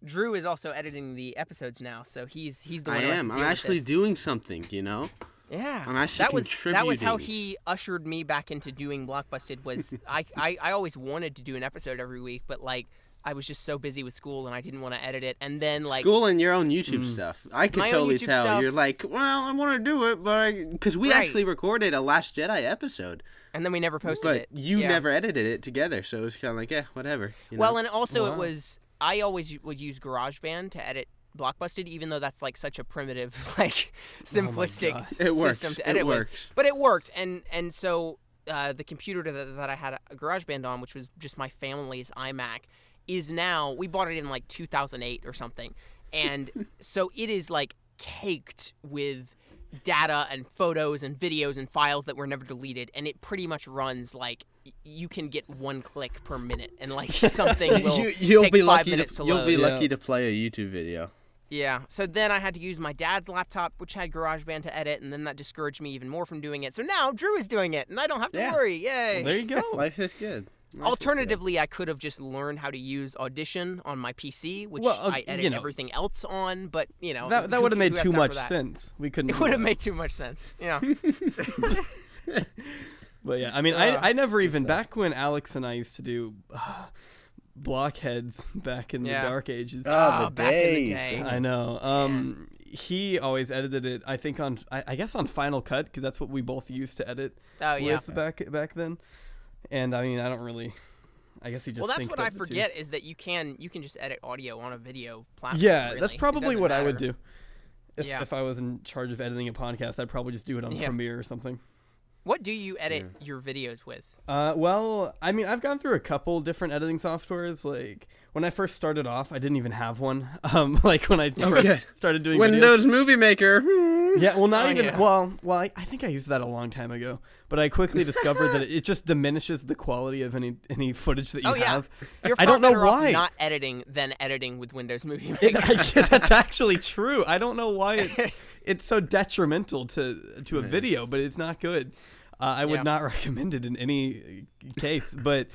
Drew is also editing the episodes now, so he's the one. I am. I'm actually doing something. Yeah, I'm actually contributing. That was how he ushered me back into doing Blockbusted. Was I always wanted to do an episode every week, but like I was just so busy with school and I didn't want to edit it. And then like school and your own YouTube stuff, I could totally tell. Stuff. You're like, well, I want to do it, but because we actually recorded a Last Jedi episode, and then we never posted it. But you never edited it together, so it was kind of like, whatever. Well, and also it was I always would use GarageBand to edit Blockbusted, even though that's like such a primitive, like simplistic system to edit with. But it worked, and so the computer that I had a GarageBand on, which was just my family's iMac, is now, we bought it in like 2008 or something, and so it is like caked with data and photos and videos and files that were never deleted, and it pretty much runs like you can get 1 click per minute, and like something will take 5 minutes to load. You'll be lucky to play a YouTube video. Yeah, so then I had to use my dad's laptop, which had GarageBand to edit, and then that discouraged me even more from doing it. So now Drew is doing it, and I don't have to worry. Yay! Well, there you go. Life is good. Alternatively, I could have just learned how to use Audition on my PC, which I edit everything else on, but, that would have made too much sense. We couldn't. It would have made too much sense, yeah. But yeah, I mean, I never even, back when Alex and I used to do Blockheads back in the dark ages. Oh, back in the day. I know. He always edited it, I think, on, I guess on Final Cut, because that's what we both used to edit with back then. And I mean, I don't really. I guess he just. Well, that's what I forget is that you can just edit audio on a video platform. Yeah, really. That's probably what I would do. If I was in charge of editing a podcast, I'd probably just do it on Premiere or something. What do you edit your videos with? Well, I mean, I've gone through a couple different editing softwares. Like when I first started off, I didn't even have one. Like when I first started doing Windows videos. Movie Maker. Yeah, well, not even. Yeah. Well, I think I used that a long time ago, but I quickly discovered that it just diminishes the quality of any footage that you have. You're I don't know why. Off not editing than editing with Windows Movie Maker. That's actually true. I don't know why it's so detrimental to a video, but it's not good. I would not recommend it in any case, but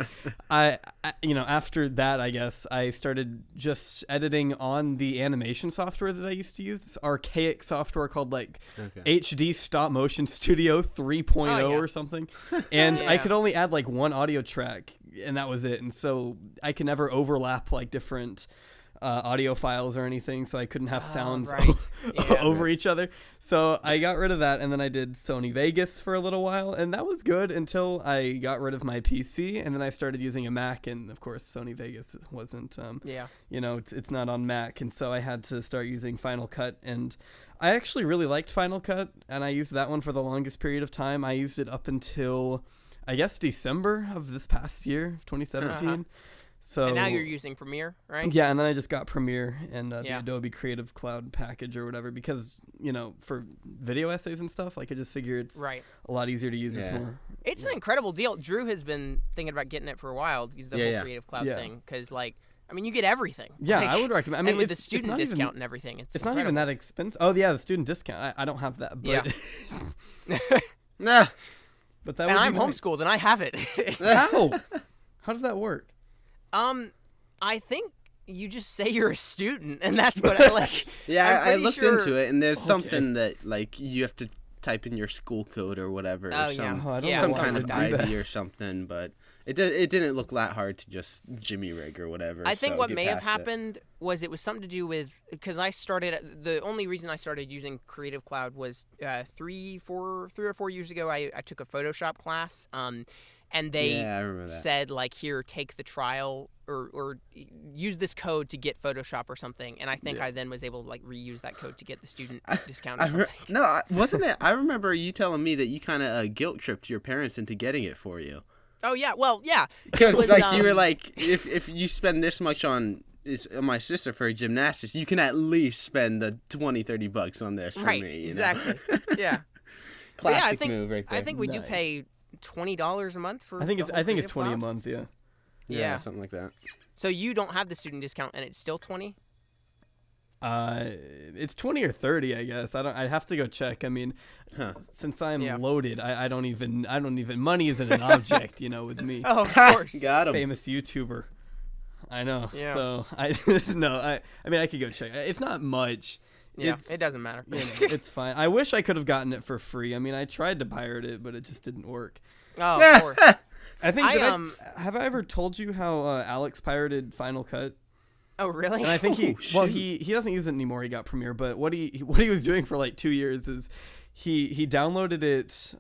I after that, I guess I started just editing on the animation software that I used to use. This archaic software called HD Stop Motion Studio 3.0 or something. And I could only add like one audio track, and that was it. And so I could never overlap like different audio files or anything, so I couldn't have sounds over each other. So I got rid of that, and then I did Sony Vegas for a little while, and that was good until I got rid of my PC, and then I started using a Mac, and of course Sony Vegas wasn't it's not on Mac, and so I had to start using Final Cut, and I actually really liked Final Cut, and I used that one for the longest period of time. I used it up until I guess December of this past year, 2017. So, and now you're using Premiere, right? Yeah, and then I just got Premiere and the Adobe Creative Cloud package or whatever because, for video essays and stuff, like I just figure it's a lot easier to use. It's an incredible deal. Drew has been thinking about getting it for a while, the whole Creative Cloud thing, because, you get everything. Yeah, I would recommend. I mean, and with the student discount and everything, it's not even that expensive. Oh, yeah, the student discount. I don't have that. But nah. But that and I'm homeschooled, and I have it. How? How does that work? I think you just say you're a student, and that's what I like. I looked into it, and there's something that you have to type in your school code or whatever, or some kind of ID or something. But it didn't look that hard to just Jimmy rig or whatever. I think what may have happened was it was something to do with because the only reason I started using Creative Cloud was 3 or 4 years ago. I took a Photoshop class. And they said, here, take the trial or use this code to get Photoshop or something. And I think I then was able to, reuse that code to get the student discount or something. Wasn't it? I remember you telling me that you kind of guilt-tripped your parents into getting it for you. Oh, yeah. Well, yeah. Because, you were like, if you spend this much on my sister for gymnastics, you can at least spend the $20-$30 on this for me. Right, exactly. Yeah. Classic move right there. I think we do pay $20 a month for I think it's 20 a month, yeah, something like that. So you don't have the student discount and it's still 20? It's 20 or 30, I guess. I'd have to go check. I mean, since I'm loaded, I don't even money isn't an object, with me. Oh, of course. Got him. Famous YouTuber. I know. Yeah. So I mean, I could go check. It's not much. Yeah, it doesn't matter. It's fine. I wish I could have gotten it for free. I mean, I tried to pirate it, but it just didn't work. Oh, of course. I think. Have I ever told you how Alex pirated Final Cut? Oh, really? And I think he doesn't use it anymore. He got Premiere, but what he was doing for like 2 years is he downloaded it.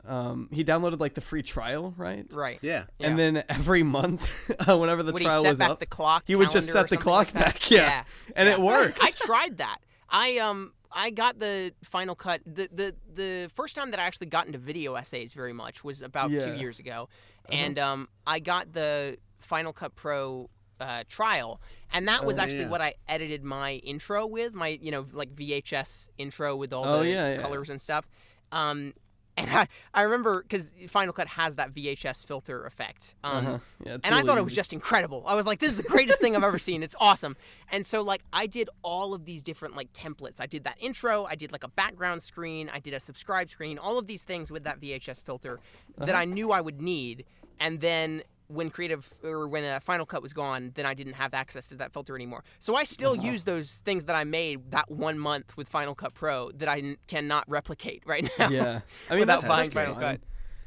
He downloaded like the free trial, right? Right. Yeah. And then every month, whenever the trial was up, he would just set the clock back. Yeah. And it worked. I tried that. I got the Final Cut. The first time that I actually got into video essays very much was about 2 years ago, and I got the Final Cut Pro trial, and that was actually what I edited my intro with, my like VHS intro with all the colors and stuff. And I remember because Final Cut has that VHS filter effect. And I thought it was just incredible. I was like, this is the greatest thing I've ever seen. It's awesome. And so like I did all of these different like templates. I did that intro. I did like a background screen. I did a subscribe screen. All of these things with that VHS filter that I knew I would need. And then when Final Cut was gone, then I didn't have access to that filter anymore. So I still use those things that I made that 1 month with Final Cut Pro that I cannot replicate right now. Yeah, I mean without buying Final Cut.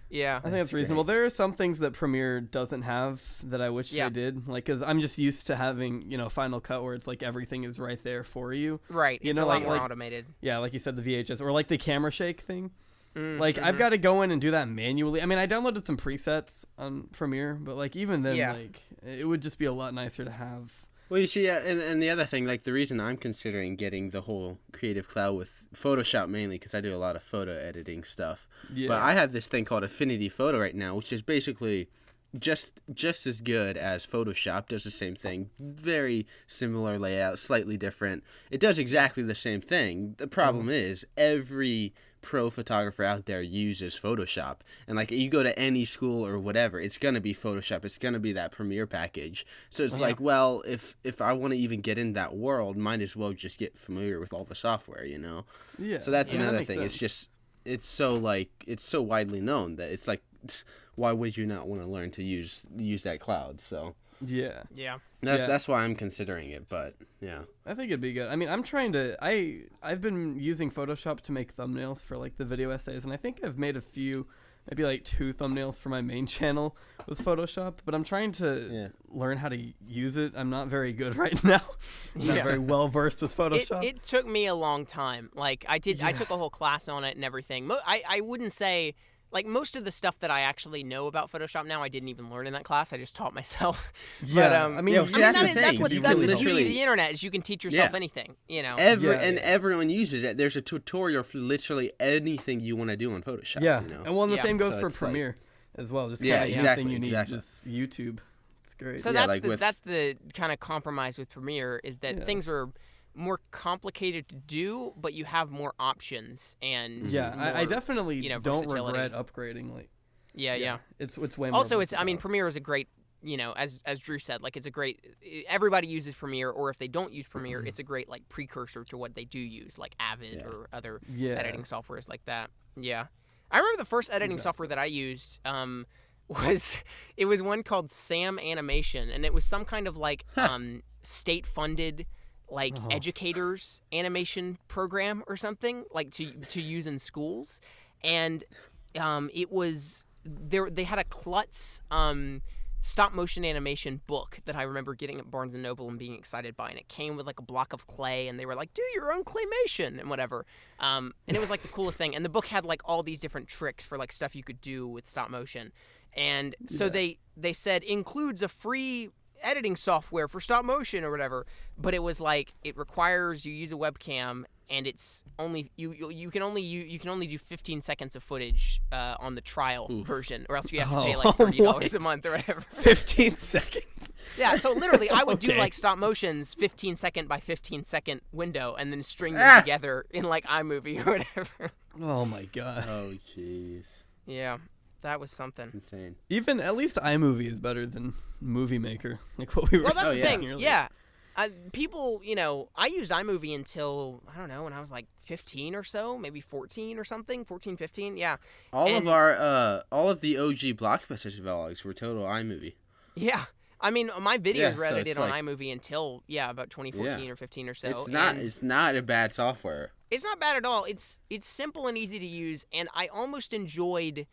Yeah, I think that's reasonable. There are some things that Premiere doesn't have that I wish they did. Like, cause I'm just used to having Final Cut where it's like everything is right there for you. Right. It's a lot more automated. Yeah, like you said, the VHS or like the camera shake thing. Like I've got to go in and do that manually. I mean, I downloaded some presets on Premiere, but like even then, like it would just be a lot nicer to have. Well, you see, and the other thing, like the reason I'm considering getting the whole Creative Cloud with Photoshop mainly because I do a lot of photo editing stuff. Yeah. But I have this thing called Affinity Photo right now, which is basically just as good as Photoshop. Does the same thing, very similar layout, slightly different. It does exactly the same thing. The problem is every pro photographer out there uses Photoshop, and like you go to any school or whatever, it's gonna be Photoshop. It's gonna be that Premiere package. So it's like, well, if I want to even get in that world, might as well just get familiar with all the software, Yeah. So that's another thing. Sense. It's just it's so widely known that it's like, why would you not want to learn to use that cloud? So. Yeah. That's why I'm considering it, but yeah. I think it'd be good. I mean, I'm trying to. I've been using Photoshop to make thumbnails for like the video essays, and I think I've made a few, maybe like 2 thumbnails for my main channel with Photoshop. But I'm trying to learn how to use it. I'm not very good right now. Not very well versed with Photoshop. It took me a long time. Like I took a whole class on it and everything. I wouldn't say. Like, most of the stuff that I actually know about Photoshop now, I didn't even learn in that class. I just taught myself. Yeah, but, that's the beauty of the internet is you can teach yourself anything, And everyone uses it. There's a tutorial for literally anything you want to do on Photoshop. Yeah, and the same goes for Premiere as well. Just anything you need, just YouTube. It's great. So that's the kind of compromise with Premiere is that things are more complicated to do, but you have more options and I definitely don't regret upgrading. Like, it's way more. Also, Premiere is a great, as Drew said, like it's a great. Everybody uses Premiere, or if they don't use Premiere, it's a great like precursor to what they do use, like Avid or other editing softwares like that. Yeah, I remember the first editing software that I used. Was one called Sam Animation, and it was some kind of like state funded. Like educators animation program or something like to use in schools, and it was there. They had a Klutz stop motion animation book that I remember getting at Barnes and Noble and being excited by, and it came with like a block of clay, and they were like, "Do your own claymation and whatever," and it was like the coolest thing. And the book had like all these different tricks for like stuff you could do with stop motion, and so they said includes a free editing software for stop motion or whatever, but it was like it requires you use a webcam, and it's only you can only do 15 seconds of footage on the trial version, or else you have to pay like $30 a month or whatever. 15 seconds. Yeah, so literally I would do like stop motions 15 second by 15 second window and then string them together in like iMovie or whatever. Oh my god. Oh jeez. Yeah. That was something. Insane. Even at least iMovie is better than Movie Maker, like what we were saying. Well, that's the thing. Earlier. Yeah. People, I used iMovie until, I don't know, when I was like 15 or so, maybe 14 or something, 14, 15, yeah. All of the OG Blockbusted vlogs were total iMovie. Yeah. I mean, my videos were edited on iMovie until about 2014 or 15 or so. It's not a bad software. It's not bad at all. It's simple and easy to use, and I almost enjoyed.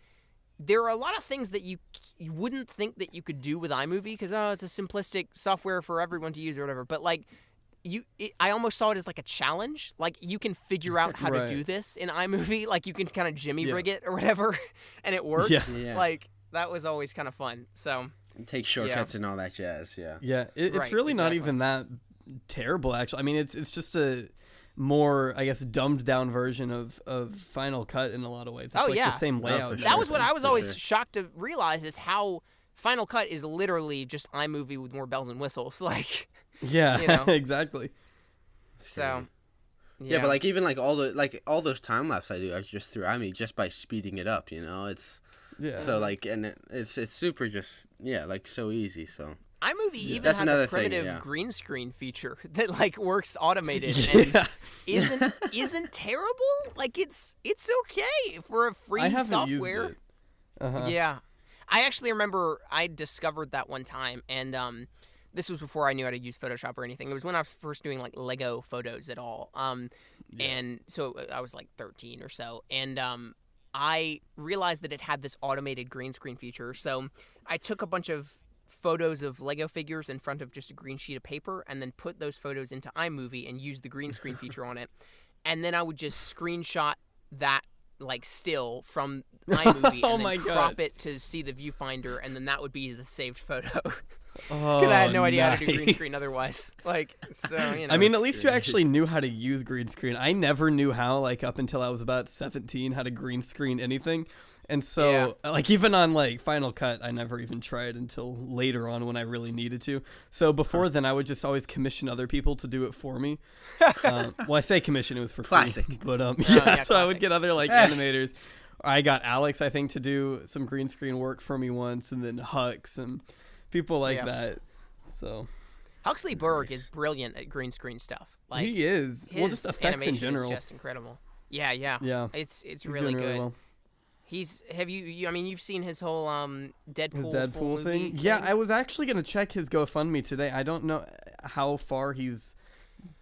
There are a lot of things that you wouldn't think that you could do with iMovie because it's a simplistic software for everyone to use or whatever. But like, I almost saw it as like a challenge. Like you can figure out how to do this in iMovie. Like you can kind of Jimmy rig it or whatever, and it works. Yeah. Like that was always kind of fun. So take shortcuts and all that jazz. Yeah. Yeah, it's really not even that terrible actually. I mean, it's just a more, I guess, dumbed down version of Final Cut in a lot of ways. It's the same layout. That was what I was always shocked to realize is how Final Cut is literally just iMovie with more bells and whistles. Like, exactly. So, yeah, but like even like all those time lapse I do are just through iMovie just by speeding it up. It's so like and it's super just like so easy. So iMovie even has a primitive green screen feature that like works automated and isn't terrible. Like it's okay for a free software. Used it. Yeah, I actually remember I discovered that one time, and this was before I knew how to use Photoshop or anything. It was when I was first doing like Lego photos at all. And so I was like 13 or so, and I realized that it had this automated green screen feature. So I took a bunch of photos of Lego figures in front of just a green sheet of paper and then put those photos into iMovie and use the green screen feature on it. And then I would just screenshot that like still from iMovie and then crop it to see the viewfinder, and then that would be the saved photo. Because I had no idea how to do green screen otherwise. Like, so, I mean, at least you actually knew how to use green screen. I never knew how, like, up until I was about 17, how to green screen anything. And so, like, even on, like, Final Cut, I never even tried until later on when I really needed to. So before then, I would just always commission other people to do it for me. Well, I say commission, it was for free. Classic. But, so I would get other, like, animators. I got Alex, I think, to do some green screen work for me once, and then Hux and people like that. So Huxley Berg is brilliant at green screen stuff. Like, he is. Well, just effects in general. Is just incredible. Yeah. It's really doing good. Really well. Have you? I mean, you've seen his whole Deadpool thing. Yeah, I was actually gonna check his GoFundMe today. I don't know how far he's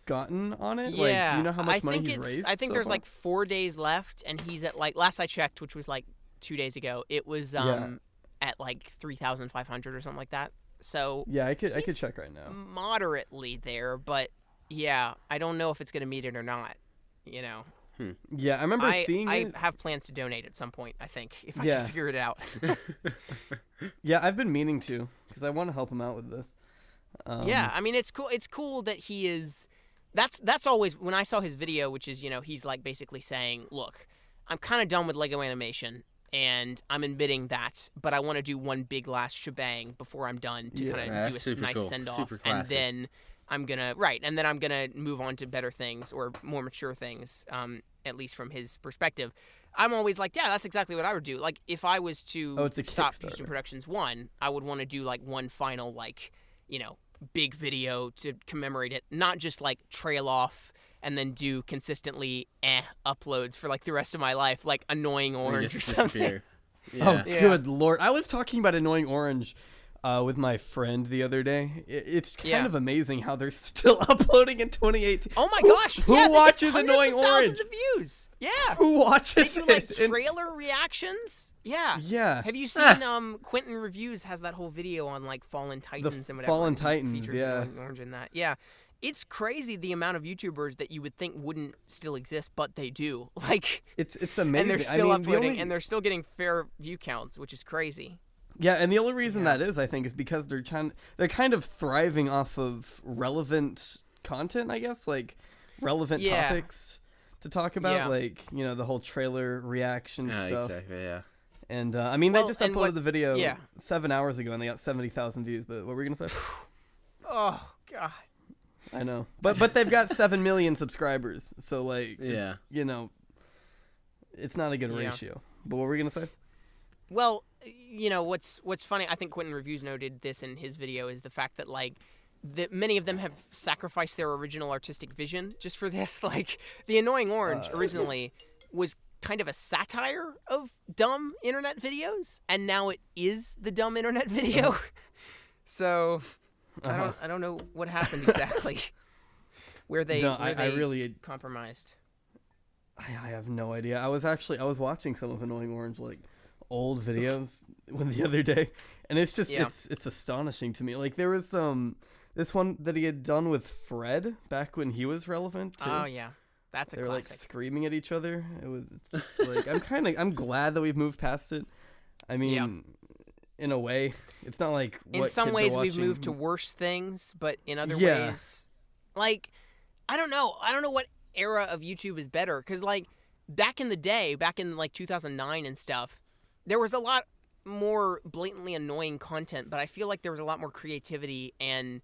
gotten on it. Yeah, like, do you know how much money he's raised? I think there's like 4 days left, and he's at like last I checked, which was like 2 days ago. It was at like 3,500 or something like that. So yeah, I could check right now. Moderately there, but yeah, I don't know if it's gonna meet it or not. Yeah, I remember seeing it. I have plans to donate at some point, I think, if I can figure it out. Yeah, I've been meaning to, because I want to help him out with this. Yeah, I mean, it's cool. It's cool that he is. That's always when I saw his video, which is he's like basically saying, look, I'm kind of done with Lego animation, and I'm admitting that, but I want to do one big last shebang before I'm done to kind of do a nice send off, and then I'm gonna move on to better things or more mature things, at least from his perspective. I'm always like, yeah, that's exactly what I would do. Like, if I was to stop Houston Productions 1, I would want to do like one final big video to commemorate it, not just like trail off and then do consistently uploads for like the rest of my life, like Annoying Orange or something. Yeah. Oh, good Lord. I was talking about Annoying Orange with my friend the other day. It's kind of amazing how they're still uploading in 2018. Oh my gosh! Who watches Annoying Orange? Thousands of views. Yeah. Who watches they do like trailer reactions? Yeah. Yeah. Have you seen Quentin Reviews has that whole video on like Fallen Titans and whatever. Fallen Titans, Annoying Orange in that. Yeah. It's crazy the amount of YouTubers that you would think wouldn't still exist, but they do. Like it's amazing. And they're still uploading, and they're still getting fair view counts, which is crazy. Yeah, and the only reason that is, I think, is because they're kind of thriving off of relevant content, I guess, like relevant topics to talk about, like the whole trailer reaction stuff. Exactly. Yeah. And I mean, they just uploaded the video 7 hours ago, and they got 70,000 views. But what were we gonna say? Oh God. I know, but they've got 7 million subscribers, so like, it's not a good ratio. But what were we gonna say? Well, what's funny, I think Quentin Reviews noted this in his video, is the fact that like many of them have sacrificed their original artistic vision just for this. Like the Annoying Orange originally was kind of a satire of dumb internet videos, and now it is the dumb internet video. So I don't know what happened exactly. where they really compromised. I have no idea. I was watching some of Annoying Orange like old videos the other day, and it's just it's astonishing to me. Like there was this one that he had done with Fred back when he was relevant too. Oh yeah. That's a classic. They were like screaming at each other. It was just like I'm glad that we've moved past it. I mean, in a way, it's not like in some ways we've moved to worse things, but in other ways, like I don't know what era of YouTube is better, because like back in the day, back in like 2009 and stuff, there was a lot more blatantly annoying content, but I feel like there was a lot more creativity and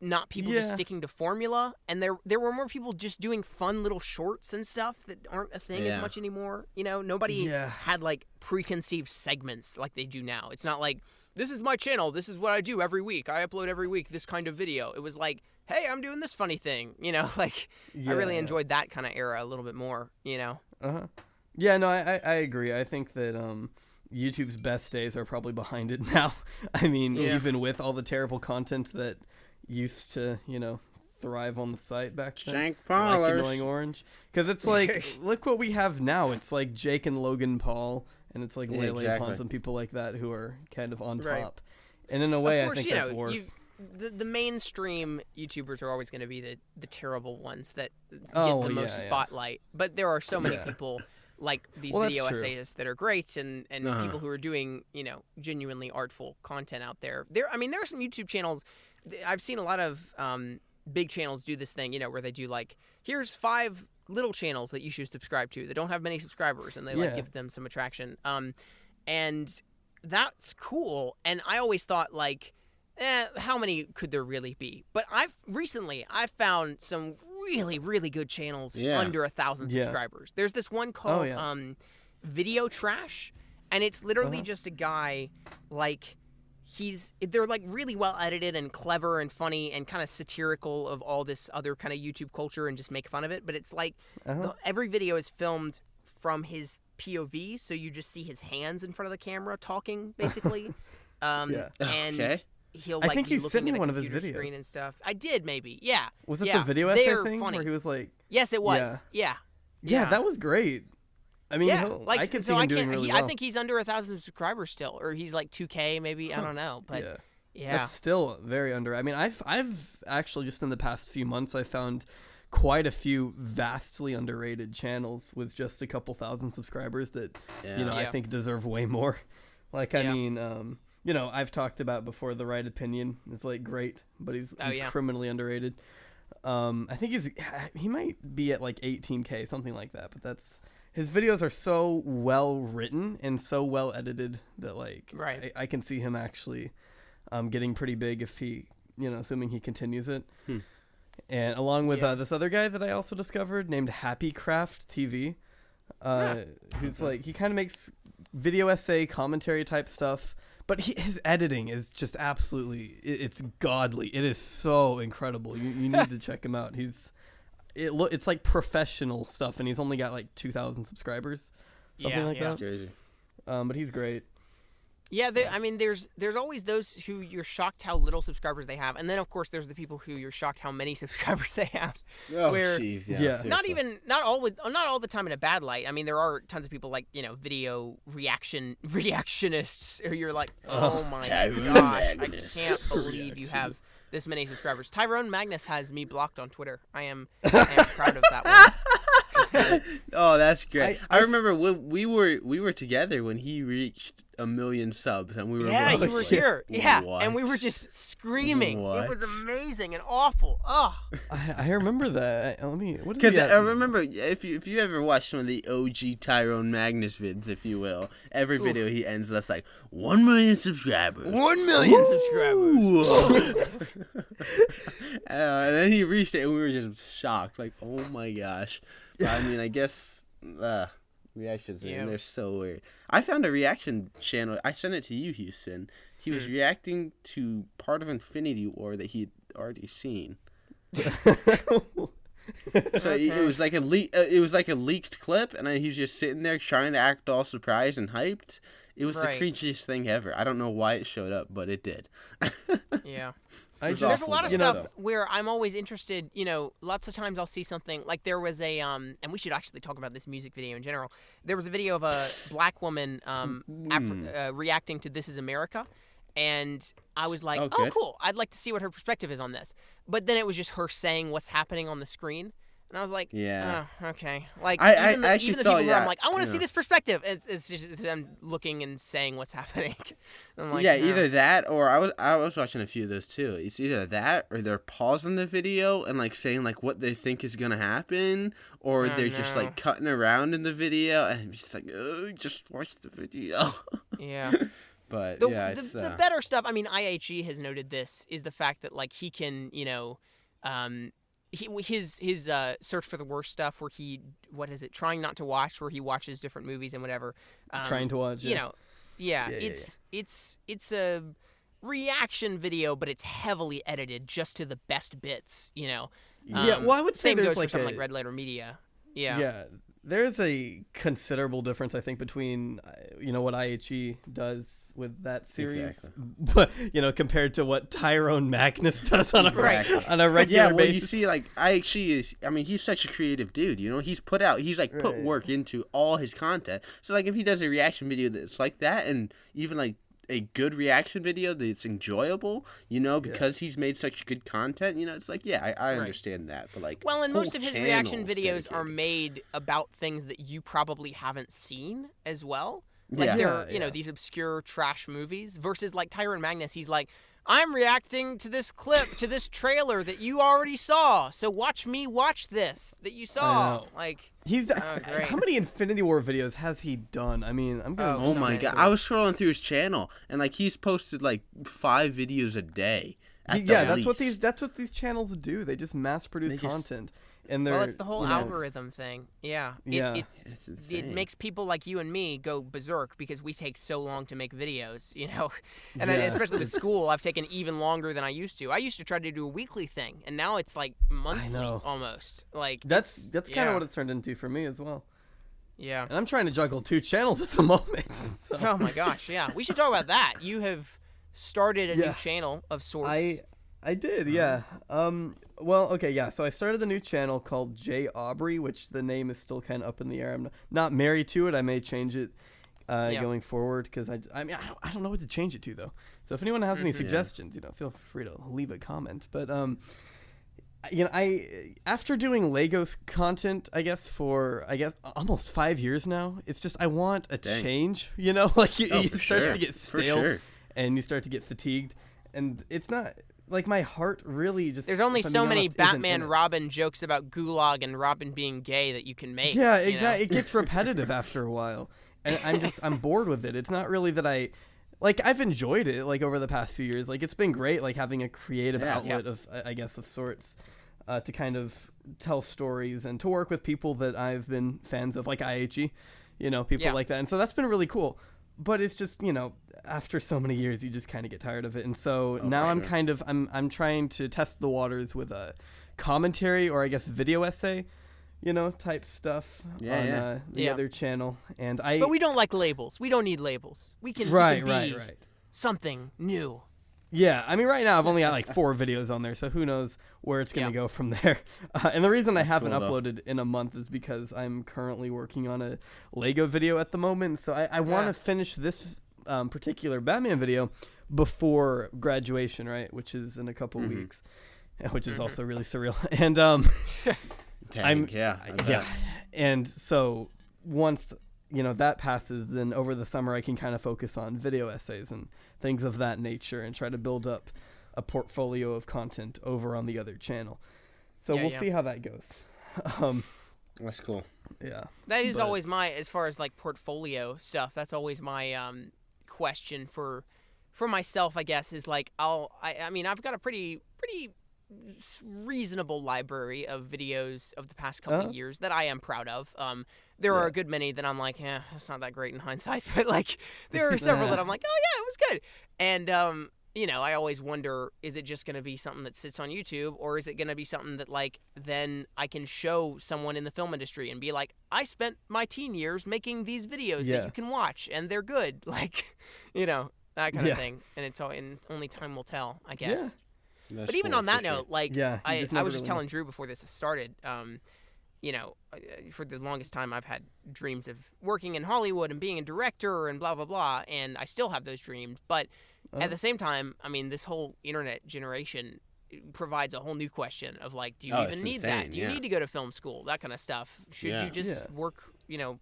not people just sticking to formula, and there were more people just doing fun little shorts and stuff that aren't a thing as much anymore. You know, nobody had like preconceived segments like they do now. It's not like, this is my channel, this is what I do every week, I upload every week this kind of video. It was like, hey, I'm doing this funny thing, you know, like I really enjoyed that kind of era a little bit more, you know. Yeah, no, I agree. I think that YouTube's best days are probably behind it now. I mean, even with all the terrible content that used to, you know, thrive on the site back then. Shank Parlors. Like Annoying Orange. Because it's like, look what we have now. It's like Jake and Logan Paul, and it's like Lele Pons and people like that who are kind of on top. And in a way, I think that's worse. The mainstream YouTubers are always going to be the terrible ones that get the most spotlight. But there are so many people like these video essayists that are great, and people who are doing, you know, genuinely artful content out there. There are some YouTube channels. I've seen a lot of big channels do this thing, you know, where they do like, here's 5 little channels that you should subscribe to that don't have many subscribers, and they like give them some attraction. And that's cool. And I always thought like, how many could there really be? But I've found some really, really good channels under 1,000 subscribers. There's this one called Video Trash, and it's literally just a guy like, they're like really well edited and clever and funny and kind of satirical of all this other kind of YouTube culture and just make fun of it. But it's like every video is filmed from his POV, so you just see his hands in front of the camera talking, basically. And he'll like be looking at a computer screen and stuff. I did, maybe. Yeah. Was it the video essay thing where he was like? Yes, it was. Yeah, that was great. I mean, I could see him doing really well. I think he's under 1,000 subscribers still, or he's like 2K maybe. I don't know, but that's still very under. I mean, I've actually just in the past few months I found quite a few vastly underrated channels with just a couple thousand subscribers that I think deserve way more. Like I mean, you know, I've talked about before, The Right Opinion is like great, but he's criminally underrated. I think he might be at like 18K, something like that, but his videos are so well written and so well edited that like I can see him actually getting pretty big if he, you know, assuming he continues it. And along with this other guy that I also discovered named Happy Craft TV, who's like, he kind of makes video essay commentary type stuff, but his editing is just absolutely, it's godly. It is so incredible. You need to check him out. It's like professional stuff, and he's only got like 2,000 subscribers, something like that. That's crazy. But he's great. Yeah, I mean, there's always those who you're shocked how little subscribers they have, and then of course there's the people who you're shocked how many subscribers they have. Oh, jeez, not all the time in a bad light. I mean, there are tons of people like, you know, video reactionists, who you're like, oh my gosh, I can't believe you have this many subscribers. Tyrone Magnus has me blocked on Twitter. I am proud of that one. Oh, that's great. I remember when we were together when he reached 1 million subs, and we were you were here. Yeah, what? And we were just screaming. What? It was amazing and awful. Oh, I remember that. Because I remember if you ever watch some of the OG Tyrone Magnus vids, if you will, every video he ends us like 1 million subscribers. 1 million subscribers. And then he reached it, and we were just shocked, like, oh my gosh. But, I mean, I guess reactions, man, they're so weird. I found a reaction channel. I sent it to you, Houston. He was reacting to part of Infinity War that he'd already seen. So it was like a leaked clip, and he was just sitting there trying to act all surprised and hyped. It was the cringiest thing ever. I don't know why it showed up, but it did. Yeah. There's a lot of stuff where I'm always interested, lots of times I'll see something, like there was a, and we should actually talk about this music video in general. There was a video of a black woman reacting to This Is America, and I was like, oh, cool, I'd like to see what her perspective is on this. But then it was just her saying what's happening on the screen. And I was like, okay. Like, even the people where I'm like, I want to see this perspective. It's just them looking and saying what's happening. I'm like, either that or I was watching a few of those too. It's either that or they're pausing the video and like saying like what they think is gonna happen, or they're just like cutting around in the video, and I'm just like, oh, just watch the video. Yeah. But the better stuff. I mean, IHE has noted this is the fact that like he can, his search for the worst stuff where trying not to watch, where he watches different movies and whatever. Trying to watch. It's a reaction video, but it's heavily edited just to the best bits. Well, I would say same there's goes like for something like Red Letter Media. Yeah. There's a considerable difference, I think, between what IHE does with that series, but compared to what Tyrone Magnus does on a regular basis. Yeah, well, you see, like IHE is. I mean, he's such a creative dude. He's put work into all his content. So like, if he does a reaction video that's like that, and even like a good reaction video that's enjoyable, because he's made such good content, it's like, I understand that, but like, well, and most of his reaction videos are made about things that you probably haven't seen as well, like they're these obscure trash movies, versus like Tyrone Magnus, he's like, I'm reacting to this clip, to this trailer that you already saw, so watch me watch this that you saw. Like, how many Infinity War videos has he done? I mean, I'm going. Oh my god! I was scrolling through his channel, and like he's posted like 5 videos a day. That's what these channels do. They just mass produce content. And it's the whole algorithm thing. Yeah. It's insane. It makes people like you and me go berserk because we take so long to make videos, And especially with school, I've taken even longer than I used to. I used to try to do a weekly thing, and now it's like monthly almost. Like that's kind of what it's turned into for me as well. Yeah. And I'm trying to juggle 2 channels at the moment. So. Oh my gosh, yeah. We should talk about that. You have started a new channel of sorts. I did, yeah. So I started a new channel called J Aubrey, which the name is still kind of up in the air. I'm not married to it. I may change it going forward, because I don't know what to change it to, though. So if anyone has any suggestions, feel free to leave a comment. But after doing Legos content, I guess for almost 5 years now, it's just I want a change. Like it starts to get stale, and you start to get fatigued, and it's not. Like, my heart really just... There's only so many Batman Robin jokes about Gulag and Robin being gay that you can make. Yeah, exactly. It gets repetitive after a while. And I'm bored with it. It's not really that I've enjoyed it, like, over the past few years. Like, it's been great, like, having a creative outlet of sorts to kind of tell stories and to work with people that I've been fans of, like IHE, people like that. And so that's been really cool. But it's just, after so many years, you just kind of get tired of it. And so now I'm trying to test the waters with a commentary, or I guess video essay, type stuff on the other channel. But we don't like labels. We don't need labels. We can be something new. Yeah, I mean, right now I've only got like 4 videos on there, so who knows where it's going to go from there. And the reason I haven't uploaded in a month is because I'm currently working on a Lego video at the moment. So I want to finish this particular Batman video before graduation, right? Which is in a couple weeks, which is also really surreal. And and so once that passes, then over the summer I can kind of focus on video essays and things of that nature and try to build up a portfolio of content over on the other channel. So we'll see how that goes. That's cool. Yeah. That is always my, as far as like portfolio stuff, that's always my question for myself, I guess, is like I mean, I've got a pretty reasonable library of videos of the past couple of years that I am proud of. There are a good many that I'm like, that's not that great in hindsight, but like there are several that I'm like, oh yeah, it was good. And I always wonder, is it just going to be something that sits on YouTube, or is it going to be something that, like, then I can show someone in the film industry and be like, I spent my teen years making these videos that you can watch, and they're good. Like, that kind of thing. And it's all, and only time will tell, I guess. Yeah. But even on that note, like, I was just telling Drew before this started, for the longest time I've had dreams of working in Hollywood and being a director and blah, blah, blah, and I still have those dreams. But at the same time, I mean, this whole internet generation provides a whole new question of, like, do you even need that? Do you need to go to film school? That kind of stuff. Should you just work,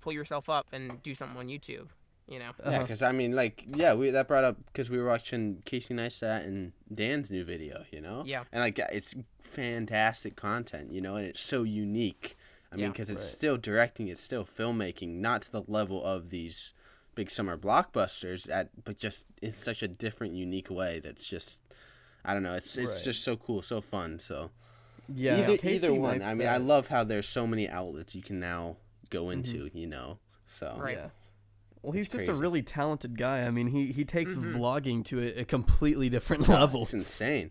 pull yourself up and do something on YouTube? Yeah, because I mean, like, that brought up because we were watching Casey Neistat and Dan's new video, Yeah. And, like, it's fantastic content, and it's so unique. I mean, because it's still directing, it's still filmmaking, not to the level of these big summer blockbusters, but just in such a different, unique way that's just, I don't know, it's just so cool, so fun. So either one. I mean, I love how there's so many outlets you can now go into, So right. Well, he's just a really talented guy. I mean, he takes vlogging to a completely different level. It's insane.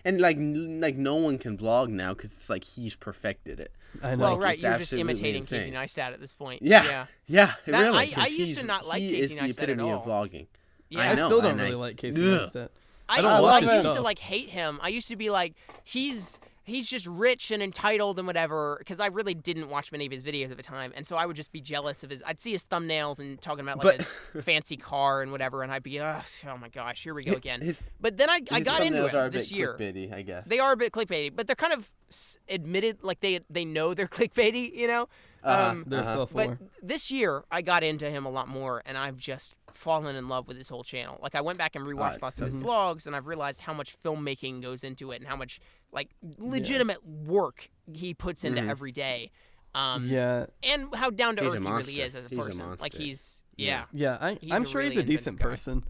And like no one can vlog now because it's like he's perfected it. I know. Well, right, you're just imitating Casey Neistat at this point. Yeah. Really. I used to not like Casey Neistat at all. He is the epitome of vlogging. Yeah. I still don't really like Casey Neistat. I used to like hate him. I used to be like, he's just rich and entitled and whatever, because I really didn't watch many of his videos at the time, and so I would just be jealous of I'd see his thumbnails and talking about like a fancy car and whatever, and I'd be, oh my gosh, here we go again. But then I got into it this year. Clickbaity, I guess. They are a bit clickbaity, but they're kind of admitted, like they know they're clickbaity, They're but this year I got into him a lot more, and I've just fallen in love with his whole channel. Like, I went back and rewatched lots of his vlogs, and I've realized how much filmmaking goes into it and how much, like, legitimate work he puts into every day. And how down to earth he really is as a person. Like, I'm sure he's a decent person.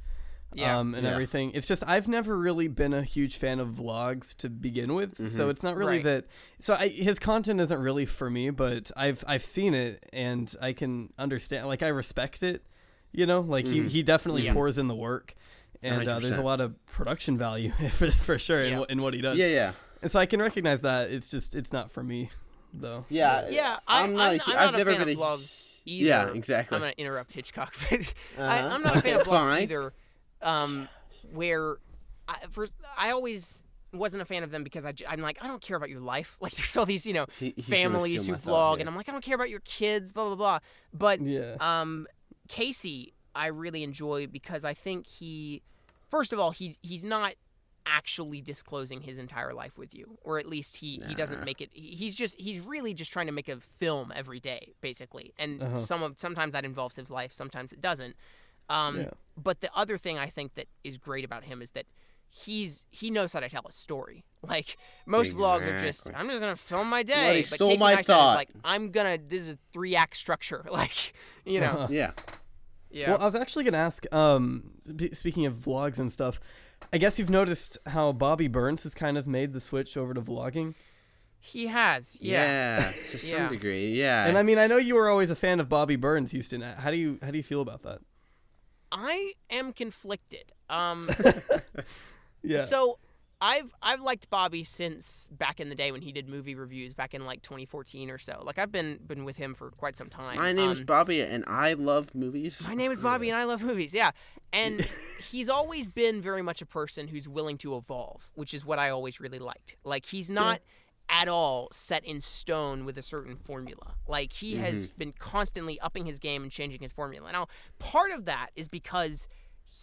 And everything. It's just I've never really been a huge fan of vlogs to begin with, so it's not really that. So his content isn't really for me, but I've seen it and I can understand. Like, I respect it. Like he definitely pours in the work, and there's a lot of production value for sure in what he does. Yeah. And so I can recognize that. It's not for me though. Yeah. I'm not a fan of vlogs either. Yeah, exactly. I'm gonna interrupt Hitchcock, but I'm not a fan of vlogs either. Where I always wasn't a fan of them because I'm like, I don't care about your life. Like, there's all these families who vlog, and I'm like, I don't care about your kids, blah blah blah. But Casey, I really enjoy because I think first of all, he's not actually disclosing his entire life with you, or at least he doesn't make it. He's really just trying to make a film every day, basically, and sometimes that involves his life, sometimes it doesn't. But the other thing I think that is great about him is that he knows how to tell a story. Like, most vlogs are just, I'm just gonna film my day. But Casey Neistat is like, this is a 3-act structure. Like, Yeah. Well, I was actually gonna ask, speaking of vlogs and stuff, I guess you've noticed how Bobby Burns has kind of made the switch over to vlogging. He has, to some degree, yeah. And I mean, I know you were always a fan of Bobby Burns, Houston. How do you feel about that? I am conflicted. Yeah. So I've liked Bobby since back in the day when he did movie reviews back in like 2014 or so. Like, I've been with him for quite some time. My name is Bobby and I love movies. My name is Bobby and I love movies. Yeah. And he's always been very much a person who's willing to evolve, which is what I always really liked. Like, he's not at all set in stone with a certain formula. Like, he has been constantly upping his game and changing his formula. Now, part of that is because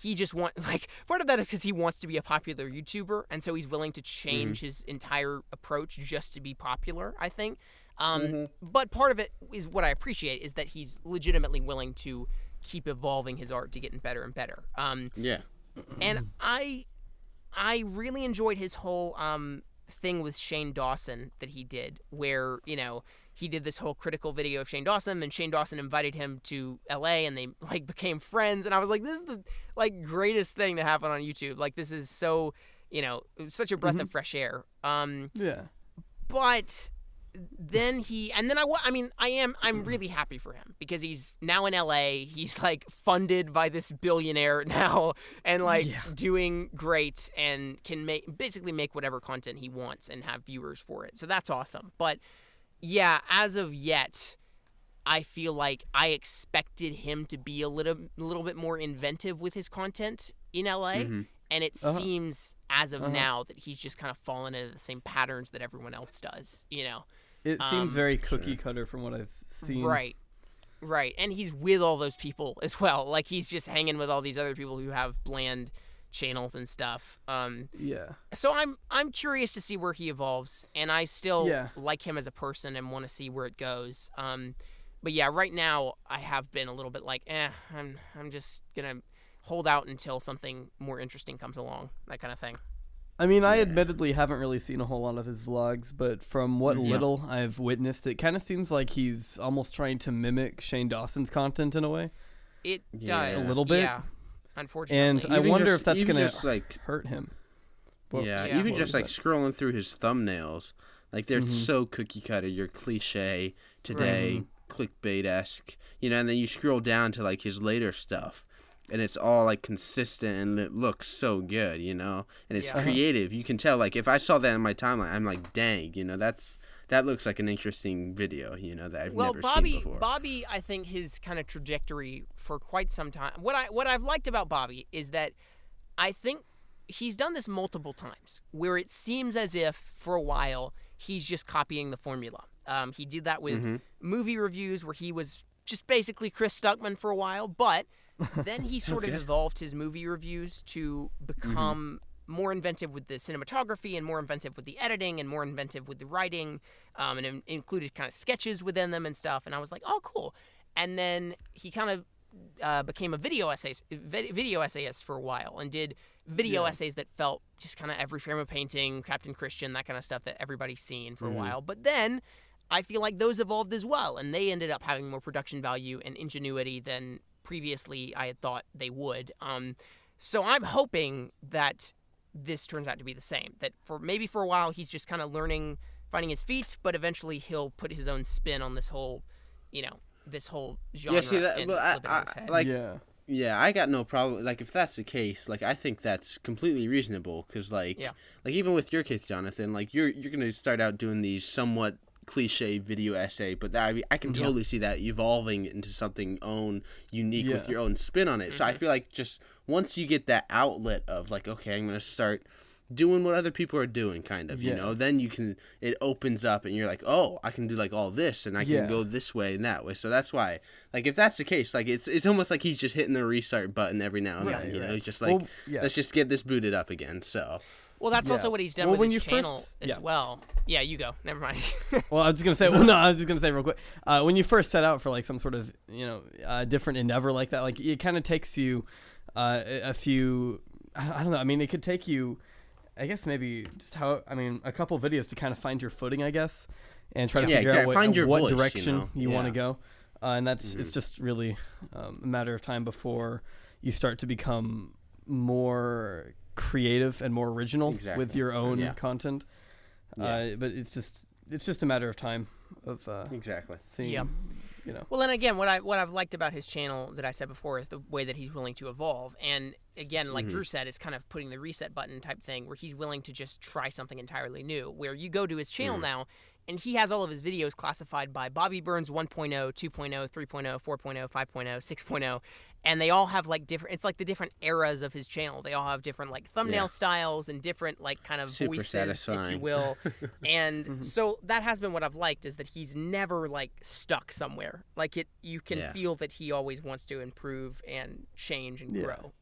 he wants to be a popular YouTuber, and so he's willing to change his entire approach just to be popular, I think. But part of it is what I appreciate is that he's legitimately willing to keep evolving his art to getting better and better. And I really enjoyed his whole thing with Shane Dawson that he did, where he did this whole critical video of Shane Dawson, and Shane Dawson invited him to LA, and they like became friends, and I was like, this is the like greatest thing to happen on YouTube. Like, this is so such a breath of fresh air. But then I'm really happy for him because he's now in LA. He's like funded by this billionaire now and like doing great and can basically make whatever content he wants and have viewers for it. So that's awesome. But yeah, as of yet, I feel like I expected him to be a little bit more inventive with his content in LA. Mm-hmm. And it seems, as of now, that he's just kind of fallen into the same patterns that everyone else does, you know? It seems very cookie cutter from what I've seen. Right. And he's with all those people as well. Like, he's just hanging with all these other people who have bland channels and stuff. So I'm curious to see where he evolves, and I still like him as a person and want to see where it goes. But yeah, right now, I have been a little bit like, I'm just going to hold out until something more interesting comes along, that kind of thing. I mean, I admittedly haven't really seen a whole lot of his vlogs, but from what little I've witnessed, it kind of seems like he's almost trying to mimic Shane Dawson's content in a way. It does. A little bit. Yeah, unfortunately. And I wonder if that's going to hurt him. Well, even just like scrolling through his thumbnails, like they're so cookie cutter, your cliche, today, clickbait-esque, you know, and then you scroll down to like his later stuff. And it's all like consistent and it looks so good, you know, and it's creative. You can tell, like, if I saw that in my timeline, I'm like, dang, you know, that looks like an interesting video, you know, that I've never seen before. Bobby, I think his kind of trajectory for quite some time. What I've liked about Bobby is that I think he's done this multiple times where it seems as if for a while he's just copying the formula. He did that with movie reviews where he was just basically Chris Stuckman for a while, but then he sort of evolved his movie reviews to become more inventive with the cinematography and more inventive with the editing and more inventive with the writing, and included kind of sketches within them and stuff. And I was like, oh, cool. And then he kind of became a video essayist for a while and did video essays that felt just kind of every frame of painting, Captain Christian, that kind of stuff that everybody's seen for a while. But then I feel like those evolved as well, and they ended up having more production value and ingenuity than previously I had thought they would. So I'm hoping that this turns out to be the same. That for a while he's just kind of learning, finding his feet, but eventually he'll put his own spin on this whole, this whole genre. Yeah, see that. Well, I got no problem. Like, if that's the case, like, I think that's completely reasonable. Because, like even with your case, Jonathan, like you're gonna start out doing these somewhat cliche video essay, but I can totally see that evolving into something unique with your own spin on it. So I feel like just once you get that outlet of like, okay, I'm gonna start doing what other people are doing, kind of, you know, then it opens up and you're like, oh, I can do like all this and I can go this way and that way. So that's why, like, if that's the case, like it's almost like he's just hitting the restart button every now and then, you know, just like, let's just get this booted up again. So. Well, that's also what he's done with his channel as well. Yeah, you go. Never mind. Well, I was just going to say real quick. When you first set out for like some sort of, different endeavor like that, like it kind of takes you a few, I don't know. I mean, it could take you, I guess maybe a couple videos to kind of find your footing, I guess, and try to figure out what direction you want to go. And that's, it's just really a matter of time before you start to become more creative and more original with your own content. But it's just a matter of time of seeing, Well, then again, what I've liked about his channel that I said before is the way that he's willing to evolve. And again, like Drew said, it's kind of putting the reset button type thing where he's willing to just try something entirely new, where you go to his channel now and he has all of his videos classified by Bobby Burns 1.0, 2.0, 3.0, 4.0, 5.0, 6.0. And they all have like different, it's like the different eras of his channel. They all have different like thumbnail styles and different like kind of super voices, satisfying, if you will. And so that has been what I've liked, is that he's never like stuck somewhere. Like you can feel that he always wants to improve and change and grow,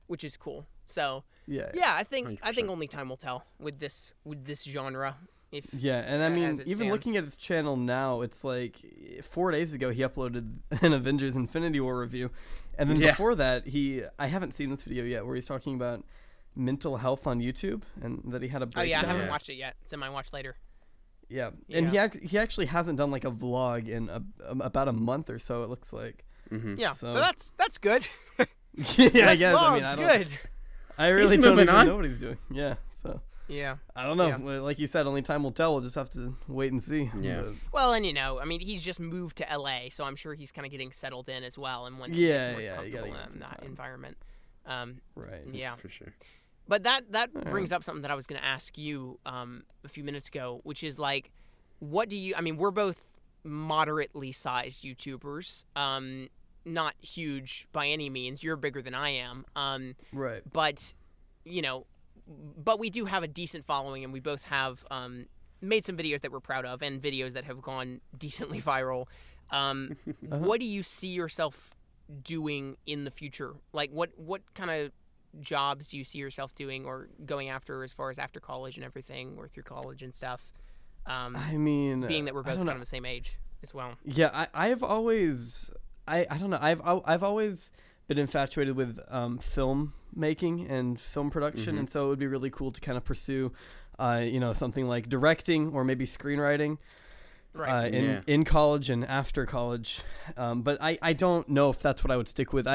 which is cool. So I think 100%. Only time will tell with this genre. And I mean, even looking at his channel now, it's like 4 days ago he uploaded an Avengers Infinity War review, and then before that I haven't seen this video yet where he's talking about mental health on YouTube and that he had a breakdown. I haven't watched it yet. It's in my watch later. And he actually hasn't done like a vlog in about a month or so, it looks like. So that's good. I guess. Vlogs, good. I really don't even know what he's doing. So Yeah. I don't know. Yeah. Like you said, only time will tell. We'll just have to wait and see. Yeah. Well, and I mean, he's just moved to LA, so I'm sure he's kind of getting settled in as well. And once he gets more comfortable in that environment. Right. Yeah. For sure. But that brings up something that I was going to ask you a few minutes ago, which is like, I mean, we're both moderately sized YouTubers, not huge by any means. You're bigger than I am. Right. But, but we do have a decent following, and we both have made some videos that we're proud of and videos that have gone decently viral. What do you see yourself doing in the future? Like, what kind of jobs do you see yourself doing or going after as far as after college and everything, or through college and stuff? I mean, being that we're both kind of the same age as well. Yeah, I've always, I don't know, I've always been infatuated with film making and film production, and so it would be really cool to kind of pursue, something like directing or maybe screenwriting. Right. In college and after college, but I don't know if that's what I would stick with.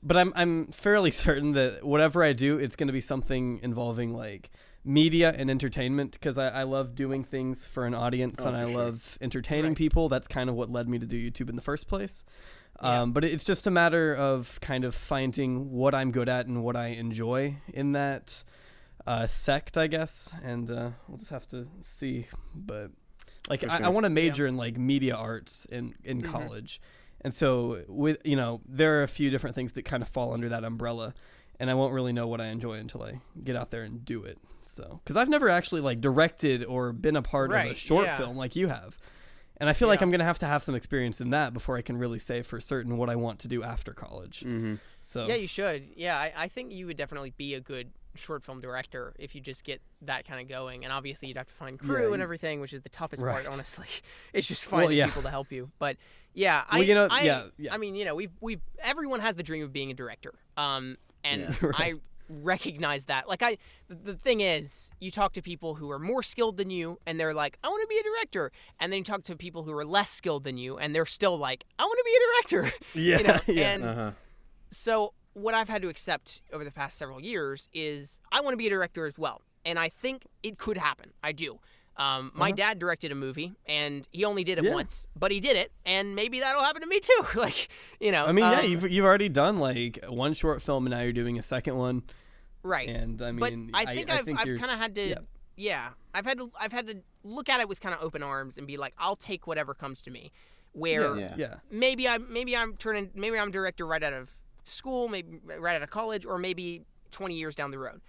But I'm fairly certain that whatever I do, it's going to be something involving like media and entertainment, because I love doing things for an audience, and I love entertaining people. That's kind of what led me to do YouTube in the first place. But it's just a matter of kind of finding what I'm good at and what I enjoy in that sect, I guess. And we'll just have to see. But like I want to major in like media arts in college. And so there are a few different things that kind of fall under that umbrella, and I won't really know what I enjoy until I get out there and do it. So, because I've never actually like directed or been a part of a short film like you have. And I feel like I'm going to have some experience in that before I can really say for certain what I want to do after college. So yeah, you should. Yeah, I think you would definitely be a good short film director if you just get that kind of going. And obviously you'd have to find crew and everything, which is the toughest part, honestly. It's just finding people to help you. But yeah, I mean, we've everyone has the dream of being a director. And I recognize that. Like the thing is, you talk to people who are more skilled than you, and they're like, I want to be a director. And then you talk to people who are less skilled than you, and they're still like, I want to be a director. And so what I've had to accept over the past several years is I want to be a director as well. And I think it could happen. I do. My dad directed a movie, and he only did it once, but he did it, and maybe that'll happen to me too. I mean, you've already done like one short film, and now you're doing a second one. Right. And I mean, but I think I've kind of had to, I've had to look at it with kind of open arms and be like, I'll take whatever comes to me. Where maybe I'm director right out of school, maybe right out of college, or maybe 20 years down the road.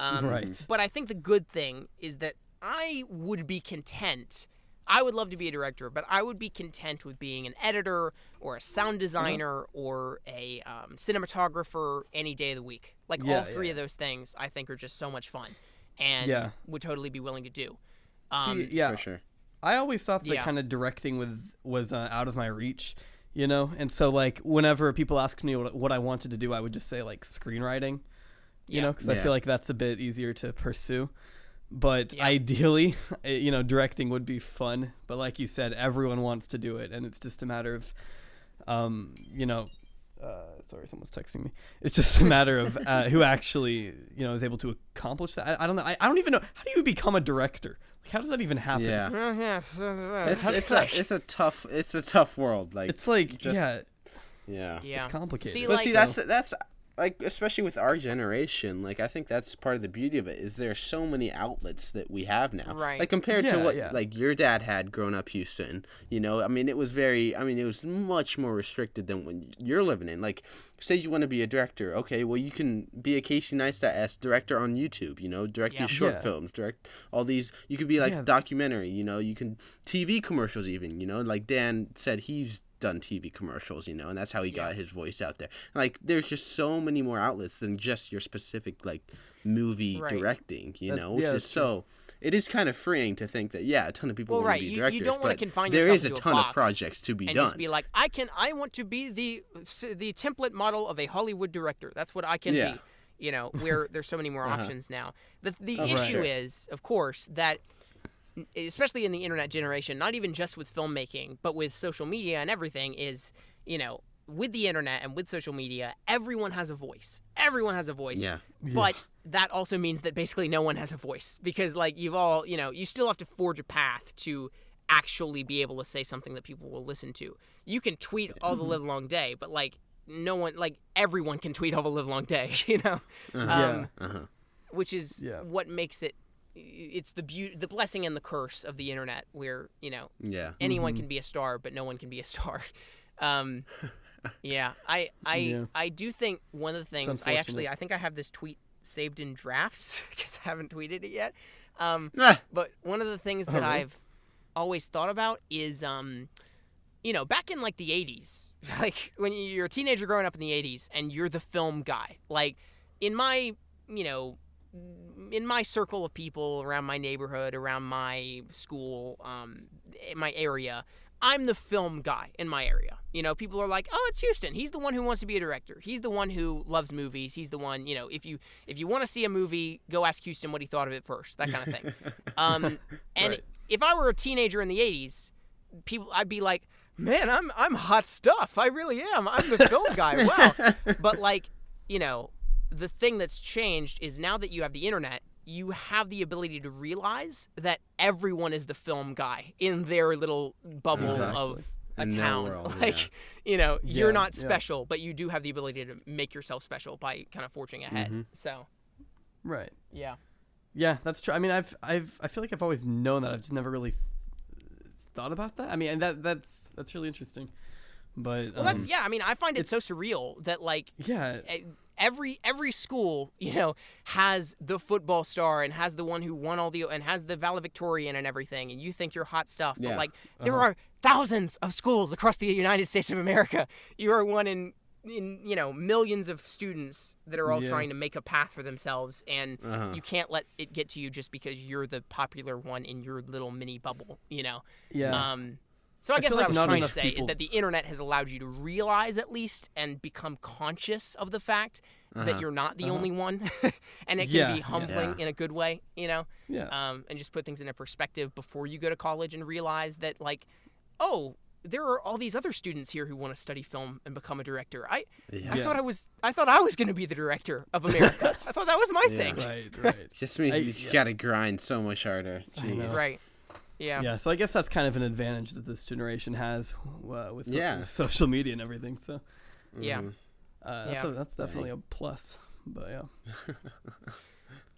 Right. But I think the good thing is that I would be content. I would love to be a director, but I would be content with being an editor or a sound designer or a cinematographer any day of the week. Like all three of those things I think are just so much fun and would totally be willing to do. For sure. I always thought that kind of directing was out of my reach, And so like whenever people ask me what I wanted to do, I would just say like screenwriting, because I feel like that's a bit easier to pursue. But ideally, directing would be fun. But like you said, everyone wants to do it, and it's just a matter of, sorry, someone's texting me. It's just a matter of who actually, is able to accomplish that. I don't know. I don't even know. How do you become a director? Like, how does that even happen? Yeah. It's a tough world. Like it's like yeah. It's complicated. See, that's. Like, especially with our generation, like, I think that's part of the beauty of it, is there are so many outlets that we have now. Right. Like, compared to what, like, your dad had growing up Houston, I mean, it was much more restricted than when you're living in. Like, say you want to be a director. Okay, well, you can be a Casey Neistat-esque director on YouTube, direct these short films, direct all these. You could be, like, documentary, you can TV commercials even, like Dan said he's done TV commercials, and that's how he got his voice out there. Like, there's just so many more outlets than just your specific like movie directing, which is so. It is kind of freeing to think that a ton of people want to be directors. You don't want to confine yourself to a box. There is a ton of projects to be and done. Just be like, I want to be the template model of a Hollywood director. That's what I can be. Where there's so many more options now. The issue is, of course, that. Especially in the internet generation, not even just with filmmaking, but with social media and everything, is, with the internet and with social media, everyone has a voice. Everyone has a voice. Yeah. But that also means that basically no one has a voice because like you've all, you still have to forge a path to actually be able to say something that people will listen to. You can tweet all the live long day, but like no one, like everyone can tweet all the live long day, which is what makes it. It's the blessing and the curse of the internet, where anyone can be a star, but no one can be a star. I do think one of the things I think I have this tweet saved in drafts because I haven't tweeted it yet. But one of the things that I've always thought about is back in like the 80s, like when you're a teenager growing up in the 80s and you're the film guy, like in my circle of people around my neighborhood, around my school, in my area, I'm the film guy in my area. People are like, oh, it's Houston. He's the one who wants to be a director. He's the one who loves movies. He's the one, if you want to see a movie, go ask Houston what he thought of it first, that kind of thing. And if I were a teenager in the 80s, I'd be like, man, I'm hot stuff. I really am. I'm the film guy. Wow. But like, the thing that's changed is now that you have the internet, you have the ability to realize that everyone is the film guy in their little bubble of a town. World, you're not special, but you do have the ability to make yourself special by kind of forging ahead. So, right. Yeah. Yeah, that's true. I mean, I feel like I've always known that. I've just never really thought about that. I mean, and that's really interesting. But well, that's I mean, I find it so surreal that like every school has the football star and has the one who won all the and has the valedictorian and everything, and you think you're hot stuff, but like there are thousands of schools across the United States of America. You are one in millions of students that are all trying to make a path for themselves, and you can't let it get to you just because you're the popular one in your little mini bubble. So I guess what I was trying to say is that the internet has allowed you to realize at least and become conscious of the fact that you're not the only one, and it can be humbling in a good way, and just put things into perspective before you go to college and realize that like, oh, there are all these other students here who want to study film and become a director. I thought I was going to be the director of America. I thought that was my thing. Right. Just means you got to grind so much harder. Right. Yeah, so I guess that's kind of an advantage that this generation has with social media and everything. So that's definitely a plus. But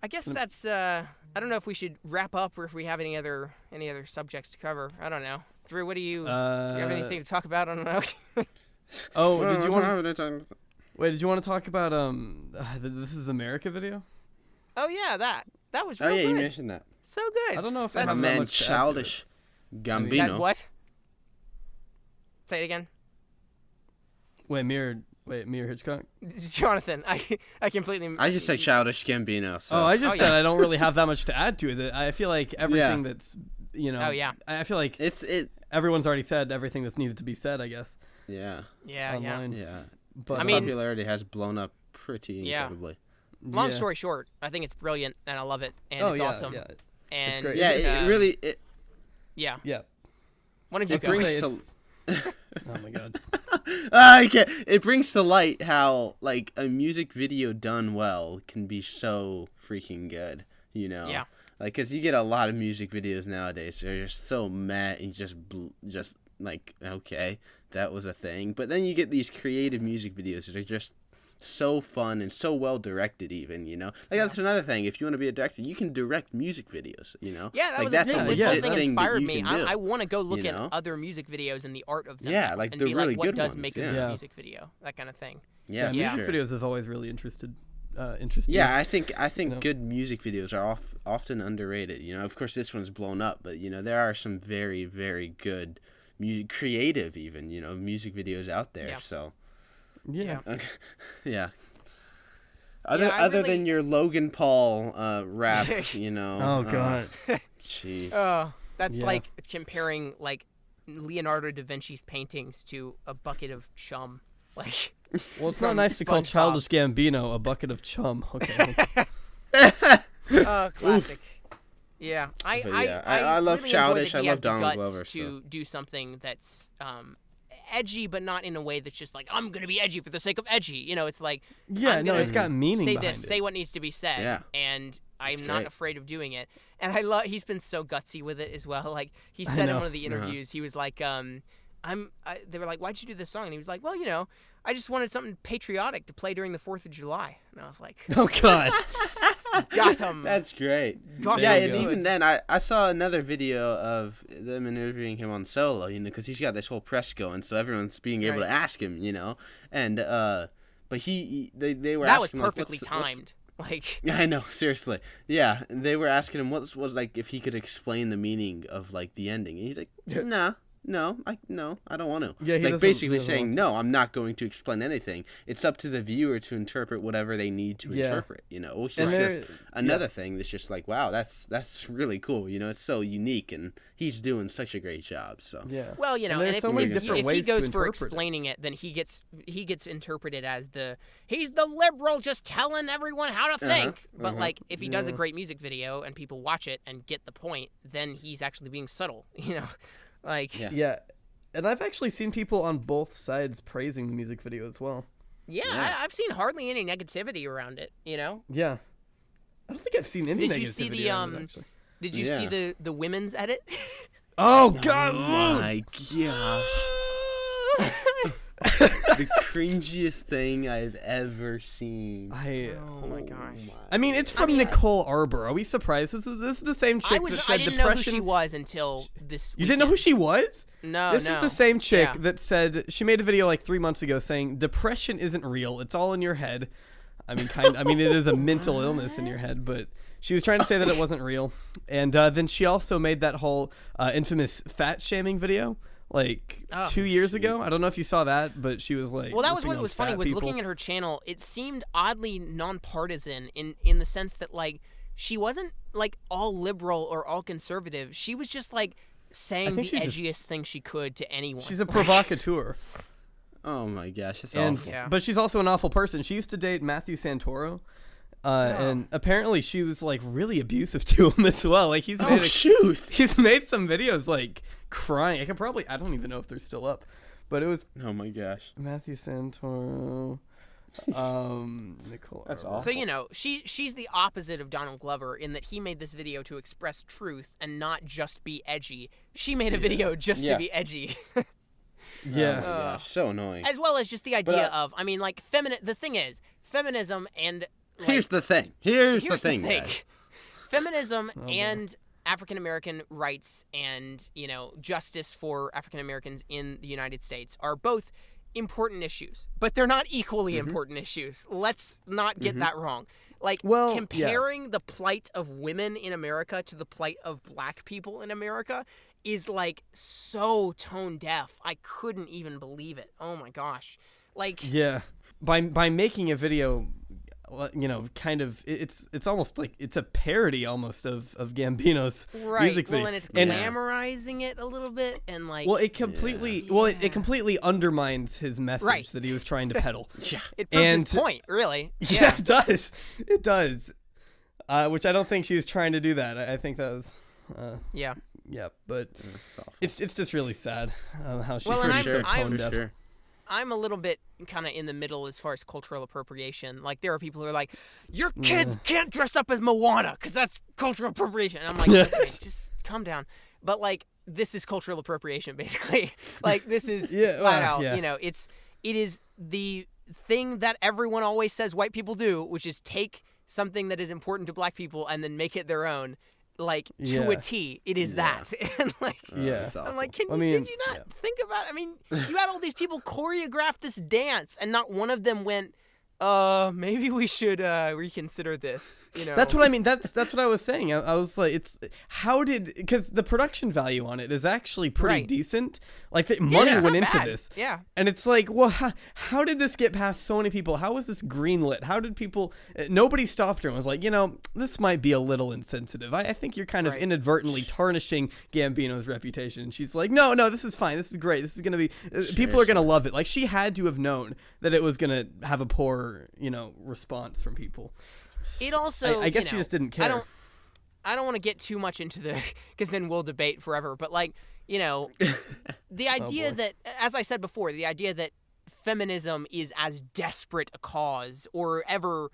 I guess that's. I don't know if we should wrap up or if we have any other subjects to cover. I don't know. Drew, what do you have anything to talk about? I don't know. Did you want to talk about the This Is America video? Oh yeah, that was real good. You mentioned that. So good. I don't know if that's my man Childish Gambino. That what? Say it again. Mir Hitchcock. Jonathan, I completely. I just say Childish Gambino. So. I just said I don't really have that much to add to it. I feel like everything that's I feel like everyone's already said everything that's needed to be said. I guess. Yeah. Yeah. But his popularity has blown up pretty incredibly. Long story short, I think it's brilliant and I love it and it's awesome. Yeah. And it's great. Yeah, it really. Yeah. One of you guys. Oh my god. It brings to light how like a music video done well can be so freaking good. Yeah. Like, cause you get a lot of music videos nowadays. They're just so meh and just like, okay, that was a thing. But then you get these creative music videos that are just so fun and so well directed, even, like that's another thing. If you want to be a director, you can direct music videos, Yeah, that like, was that's the thing. a This whole thing thing inspired me. I want to go look at other music videos and the art of them. Yeah, like and the be really like, what good does ones. make a good music video? That kind of thing. Yeah, music videos have always really interesting. Yeah, I think good music videos are often underrated. Of course this one's blown up, but there are some very, very good creative even music videos out there. Yeah. So yeah. Other than your Logan Paul rap, Oh god. Jeez. Oh, that's like comparing like Leonardo da Vinci's paintings to a bucket of chum. Like, well, it's not nice to call Childish Gambino a bucket of chum. Okay. Classic. Yeah, I love really Childish. enjoy that I love he has the Donald guts Glover to do something that's edgy, but not in a way that's just like, I'm gonna be edgy for the sake of edgy. You know, it's like, it's got meaning. Say this, say what needs to be said, and I'm not afraid of doing it. And I love, he's been so gutsy with it as well. Like he said in one of the interviews, he was like, they were like, why'd you do this song? And he was like, well, you know, I just wanted something patriotic to play during the 4th of July. And I was like, oh God. Got him. That's great. And even then, I saw another video of them interviewing him on solo, you know, because he's got this whole press going, so everyone's being able to ask him, you know, and but they were that asking, was perfectly timed. Like, yeah, I know, seriously. Yeah, they were asking him what was like if he could explain the meaning of like the ending, and he's like, No, I don't want to. Yeah, like basically saying, no, I'm not going to explain anything. It's up to the viewer to interpret whatever they need to interpret. You know, which is just another thing that's just like, wow, that's really cool. You know, it's so unique, and he's doing such a great job. So well, you know, and if he goes for explaining it, then he gets interpreted as he's the liberal just telling everyone how to think. But like, if he does a great music video and people watch it and get the point, then he's actually being subtle. You know. Like and I've actually seen people on both sides praising the music video as well. I've seen hardly any negativity around it, you know. I don't think I've seen any negativity around it, actually. Did you see the women's edit? Oh God. Oh my gosh. The cringiest thing I've ever seen. Oh my gosh. I mean, it's from Nicole Arbor. Are we surprised? This is the same chick that said I didn't depression. know who she was until this You didn't know who she was? No, This is the same chick that said, she made a video like 3 months ago saying, depression isn't real. It's all in your head. I mean, it is a mental illness in your head, but she was trying to say that it wasn't real. And then she also made that whole infamous fat shaming video. Like 2 years ago. I don't know if you saw that, but she was like, well, that was what was funny was looking at her channel. It seemed oddly nonpartisan in the sense that like she wasn't like all liberal or all conservative. She was just like saying the edgiest thing she could to anyone. She's a provocateur. Oh my gosh, that's awful. But she's also an awful person. She used to date Matthew Santoro. And apparently she was like really abusive to him as well. Like he's made some videos like crying. I don't even know if they're still up, but it was. Oh my gosh. Matthew Santoro. Nicole. That's awful. So you know she's the opposite of Donald Glover in that he made this video to express truth and not just be edgy. She made a video just to be edgy. Yeah. Oh my gosh, so annoying. As well as just the idea of, I mean, like the thing is feminism and. Like, here's the thing. Here's the thing. Guys. Feminism and African American rights and, you know, justice for African Americans in the United States are both important issues, but they're not equally important issues. Let's not get that wrong. Like, comparing the plight of women in America to the plight of black people in America is, like, so tone deaf. I couldn't even believe it. Oh, my gosh. Like... Yeah. By making a video... you know, kind of, it's almost like it's a parody almost of Gambino's music video. Well, and it's glamorizing it a little bit, and like, well, it completely undermines his message that he was trying to peddle. It proves his point, really. Yeah, it does. Which I don't think she was trying to do that. I think that was, but it's just really sad how she's so tone deaf. I'm a little bit kind of in the middle as far as cultural appropriation. Like, there are people who are like, your kids can't dress up as Moana because that's cultural appropriation. And I'm like, okay, just calm down. But, like, this is cultural appropriation, basically. Like, this is flat out, you know, it is the thing that everyone always says white people do, which is take something that is important to black people and then make it their own. Like, to a T, it is that. And like, I'm like, did you not think about it? I mean, you had all these people choreograph this dance, and not one of them went, maybe we should reconsider this. You know, that's what I mean. That's what I was saying. I was like, because the production value on it is actually pretty decent. Like the money went into this. Yeah. And it's like, well, how did this get past so many people? How was this greenlit? How did people? Nobody stopped her and was like, you know, this might be a little insensitive. I think you're kind of inadvertently tarnishing Gambino's reputation. And she's like, no, this is fine. This is great. This is gonna be. People are gonna love it. Like she had to have known that it was gonna have a poor, you know, response from people. It also, I guess she just didn't care. I don't want to get too much into because then we'll debate forever. But like, you know, the idea that, as I said before, the idea that feminism is as desperate a cause or ever,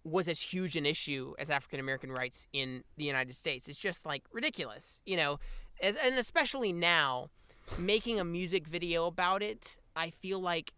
was as huge an issue as African American rights in the United States is just like ridiculous, and especially now, making a music video about it, I feel like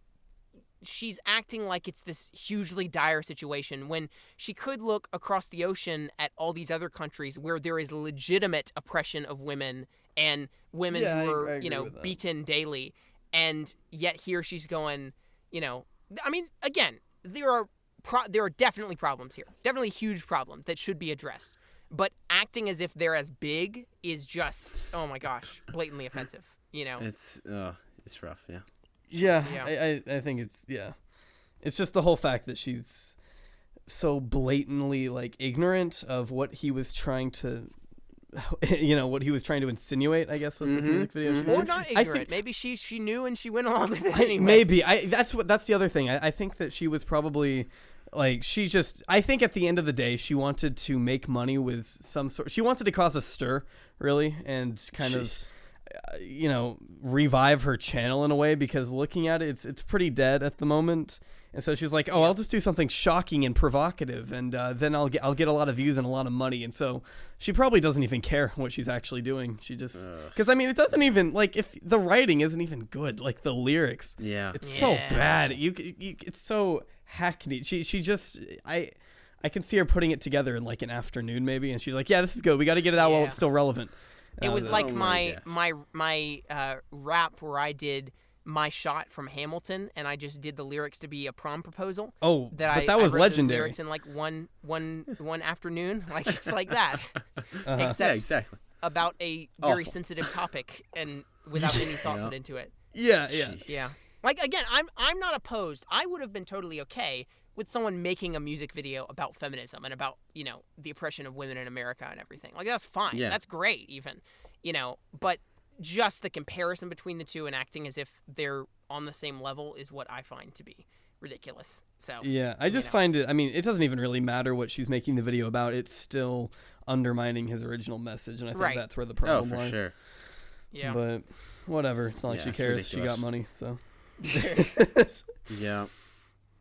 she's acting like it's this hugely dire situation when she could look across the ocean at all these other countries where there is legitimate oppression of women and women who are, beaten daily. And yet here she's going, I mean, again, there are definitely problems here, definitely huge problems that should be addressed. But acting as if they're as big is just, oh my gosh, blatantly offensive, It's rough, yeah. Yeah. I think it's just the whole fact that she's so blatantly like ignorant of what he was trying to insinuate, I guess, with this music video. Or not ignorant. Maybe she knew and she went along with it anyway. Maybe. That's the other thing. I think that she was probably like, I think at the end of the day, she wanted to make money with some sort. She wanted to cause a stir, really, and kind of revive her channel in a way, because looking at it, it's pretty dead at the moment. And so she's like, I'll just do something shocking and provocative, and then I'll get a lot of views and a lot of money. And so she probably doesn't even care what she's actually doing. She just, because I mean, it doesn't even, like, if the writing isn't even good, like the lyrics, it's so bad. It's so hackneyed. She just, I can see her putting it together in like an afternoon maybe, and she's like, this is good. We got to get it out while it's still relevant. It was like my rap where I did my shot from Hamilton, and I just did the lyrics to be a prom proposal. Oh, that was legendary. Lyrics in like one afternoon, like it's like that, except exactly. about a very sensitive topic and without any thought put into it. Yeah. Like again, I'm not opposed. I would have been totally okay with someone making a music video about feminism and about, the oppression of women in America and everything. Like, that's fine. Yeah. That's great, even. But just the comparison between the two and acting as if they're on the same level is what I find to be ridiculous. So yeah, I just find it, I mean, it doesn't even really matter what she's making the video about. It's still undermining his original message, and I think that's where the problem lies. Sure. Yeah. But whatever. It's not like she cares. She got money, so. Yeah.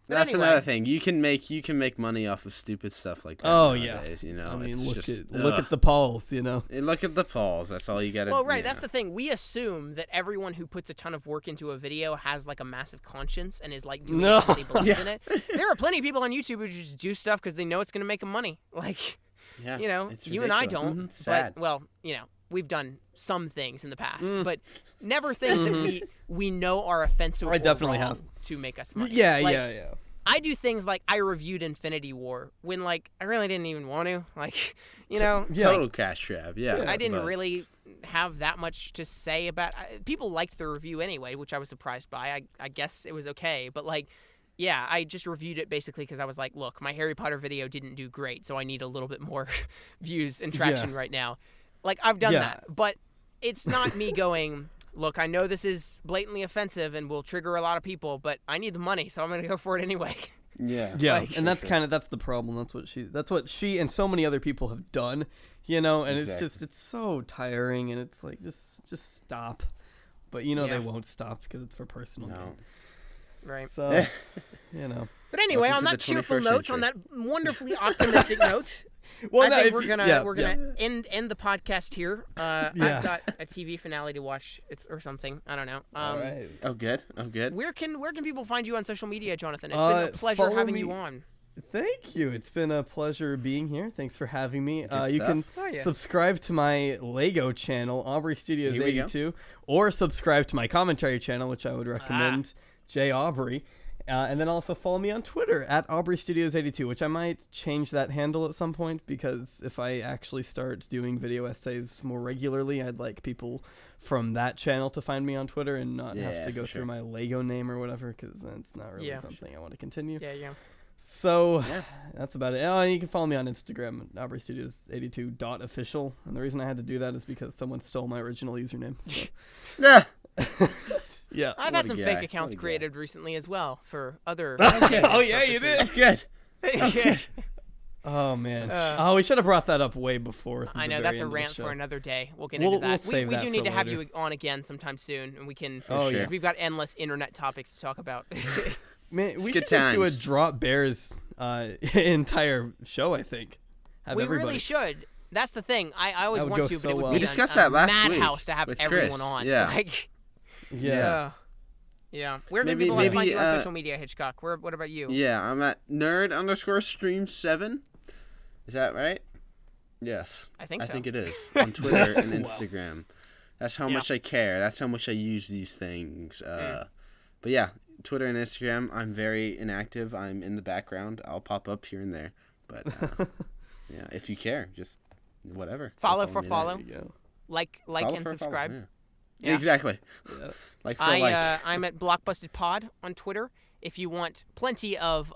That's another thing. You can make money off of stupid stuff like that. Nowadays, I mean, look at the polls, Look at the polls. That's all you got to. Well, right. That's the thing. We assume that everyone who puts a ton of work into a video has like a massive conscience and is like doing it because they believe in it. There are plenty of people on YouTube who just do stuff because they know it's going to make them money. Like, you and I don't. Sad. But we've done some things in the past, but never things that we know are offensive or definitely wrong have to make us money. Yeah. I do things like I reviewed Infinity War when like I really didn't even want to, like, total cash grab. Yeah, I didn't really have that much to say about. People liked the review anyway, which I was surprised by. I guess it was okay, but like, yeah, I just reviewed it basically because I was like, look, my Harry Potter video didn't do great, so I need a little bit more views and traction right now. Like, I've done that, but it's not me going, look, I know this is blatantly offensive and will trigger a lot of people, but I need the money, so I'm going to go for it anyway. Yeah, and that's that's the problem. That's what she and so many other people have done, and it's so tiring, and it's like, just stop. But they won't stop because it's for personal gain. Right. So, But anyway, on that cheerful note, on that wonderfully optimistic note, I think we're gonna end the podcast here. I've got a TV finale to watch, or something. I don't know. All right. Oh, good. Where can people find you on social media, Jonathan? It's been a pleasure having you on. Thank you. It's been a pleasure being here. Thanks for having me. You can subscribe to my Lego channel, AubreyStudios82, or subscribe to my commentary channel, which I would recommend, J. Aubrey. And then also follow me on Twitter at AubreyStudios82, which I might change that handle at some point, because if I actually start doing video essays more regularly, I'd like people from that channel to find me on Twitter and not have to go through my Lego name or whatever, because it's not really something I want to continue. Yeah. So that's about it. Oh, and you can follow me on Instagram at AubreyStudios82.official. And the reason I had to do that is because someone stole my original username. So. Yeah, I've had some fake accounts created recently as well for other. Oh yeah, you did. Good. Oh man! We should have brought that up way before. I know that's a rant for another day. We'll get into that. We do need to have you on again sometime soon, and we can. Yeah. We've got endless internet topics to talk about. Man, we should just do a Drop Bears entire show. I think. We really should. That's the thing. I always want to, but it would be we discussed that last madhouse to have everyone on. Yeah. Yeah. Where can people find you on social media, Hitchcock? What about you? Yeah, I'm at nerd_stream7. Is that right? Yes. I think so. I think it is. On Twitter and Instagram. That's how much I care. That's how much I use these things. But yeah, Twitter and Instagram, I'm very inactive. I'm in the background. I'll pop up here and there. But yeah, if you care, just whatever. Follow. Like and subscribe. Yeah. Exactly. Yeah. Like for I'm at Blockbusted Pod on Twitter. If you want plenty of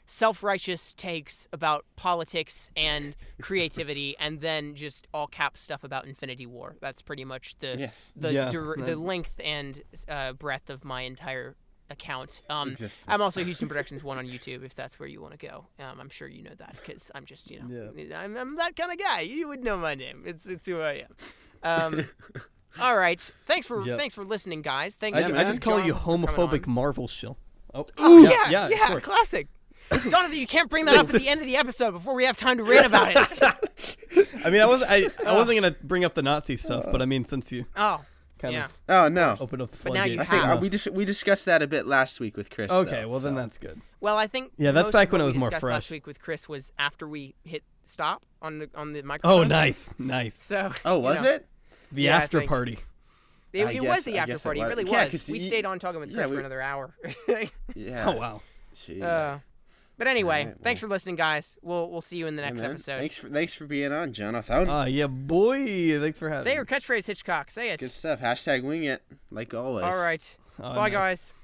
self-righteous takes about politics and creativity, and then just all caps stuff about Infinity War. That's pretty much the length and breadth of my entire account. I'm also Houston Productions 1 on YouTube, if that's where you want to go. I'm sure you know that, because I'm just, I'm that kind of guy. You would know my name. It's who I am. All right. Thanks for listening, guys. Thank you. I just call you homophobic Marvel shill. Oh yeah, classic. Jonathan, you can't bring that up at the end of the episode before we have time to rant about it. I mean, I wasn't gonna bring up the Nazi stuff, but I mean, since you kind of opened up the floodgate. But now you have. We discussed that a bit last week with Chris. Okay, then that's good. Well, I think that's back when it was more fresh. Last week with Chris was after we hit stop on the microphone. Oh, nice. So. Oh, was it? The after party. It was the after party. It really was. We stayed on talking with Chris for another hour. Yeah. Oh wow. Jeez. But anyway, thanks for listening, guys. We'll see you in the next episode. Thanks for being on, Jonathan. Yeah, boy. Thanks for having me. Say your catchphrase, Hitchcock. Say it. Good stuff. #wing it, like always. All right. Bye, guys.